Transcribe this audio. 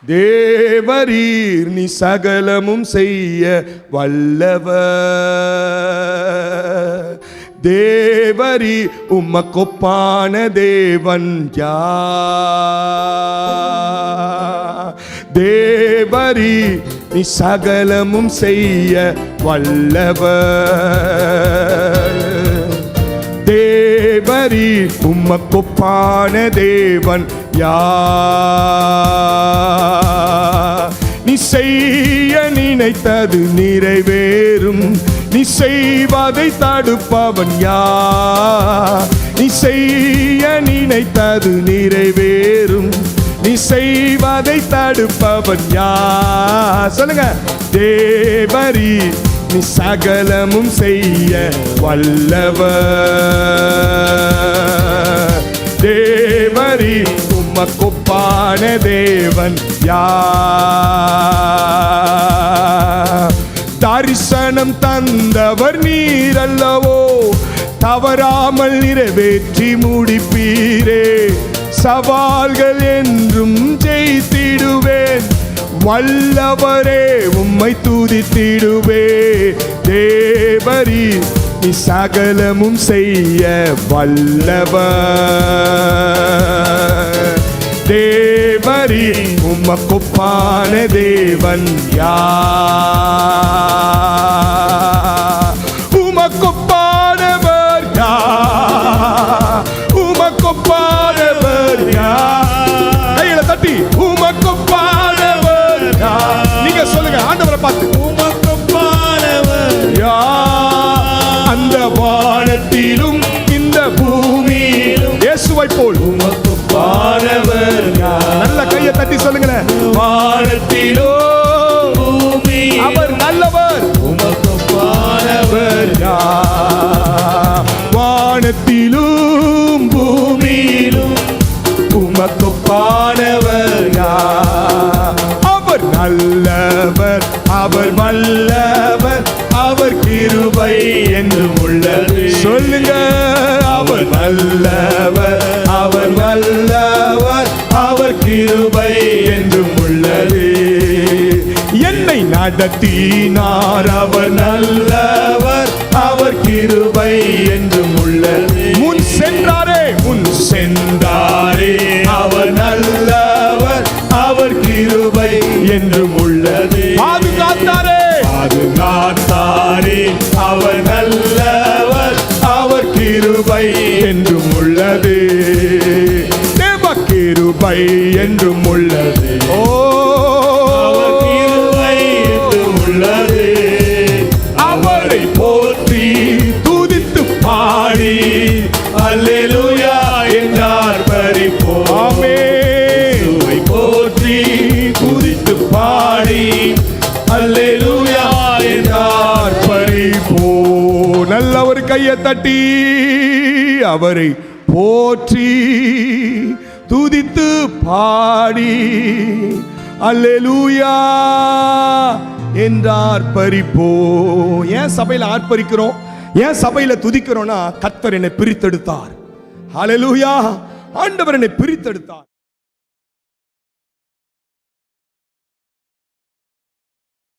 தேவரீர் நீ சகலமும் செய்ய வல்லவர். தேவரி உமக்கொப்பான தேவன் யார்? தேவரி நீ சகலமும் செய்ய வல்லவர். தேவரி உமக்கொப்பான தேவன் யார்? நீ செய்ய நினைத்தது நிறைவேறும். நீ செய்வதை தடுப்பவன் யார்? நீ செய்ய நினைத்தது நிறைவேறும். நீ செய்வதை தடுப்பவன் யார்? சொல்லுங்க. தேவரி நீ சகலமும் செய்ய வல்லவர். தேவரி உமக்கொப்பான தேவன் யார்? தரிசனம் தந்தவர் நீர் அல்லவோ, தவறாமல் நிறைவேற்றி முடிப்பீரே. சவால்கள் என்றும் ஜெயித்திடுவேன், வல்லவரே உம்மை துதித்திடுவே. தேவரி நீ சகலமும் செய்ய வல்லவர். தேவரி உமக்கொப்பான தேவன் யார்? உமக்கொப்பானவர் யார்? உமக்கொப்பானவர் யார்? கையில தட்டி உமக்கொப்பானவர் யார்? நீங்க சொல்லுங்க ஆண்டவரை பார்த்து. உமக்கொப்பானவர் யார்? அந்த வானத்திலும் இந்த பூமியிலும் இயேசுவை போல் உமக்கொப்பானவர் யார்? நல்ல கையை தட்டி சொல்லுங்களேன். வானத்திலோ பூமி அவர் நல்லவர். உமக்கொப்பானவர் யார்? வானத்திலும் பூமியிலும் உமக்கொப்பானவர் யார்? அவர் நல்லவர், அவர் வல்லவர், அவர் கிருபை என்றும் உள்ளது. சொல்லுங்க. அவர் நல்லவர், அவர் வல்லவர், அவர் கிருபை என்றும் உள்ளது. என்னை நடத்தினார், அவர் நல்லவர், அவர் கிருபை என்றும் உள்ளது. முன் சென்றாரே, முன் சென்றாரே, அவர் நல்லவர், அவர் கிருபை என்றும் உள்ளது. பாதுகாத்தாரே, பாதுகாத்தாரே, அவர் நல்லவர், அவர் கிருபை என்றும் உள்ளது. தேவ கிருபை என்றும் உள்ளது. ஓ கிருபை என்றும் உள்ளது. அவரை போற்றி துதித்து பாடி அல்லேலூயா என்றார் பரிபோம். ஆமென். போற்றி துதித்து பாடி அல்லேலூயா என்றார் பரிபோம். நல்ல ஒரு கையை தட்டி அவரை போற்றி துதித்து பாடி அல்லேலூயா என்றார் ஆர்ப்பரிப்போ. ஏன் சபையில ஆர்ப்பரிக்கிறோம், ஏன் சபையில துதிக்கிறோம்னா, கர்த்தர் என்னை பிரித்தெடுத்தார். ஹல்லேலூயா. ஆண்டவர் என்னை பிரித்தெடுத்தார்.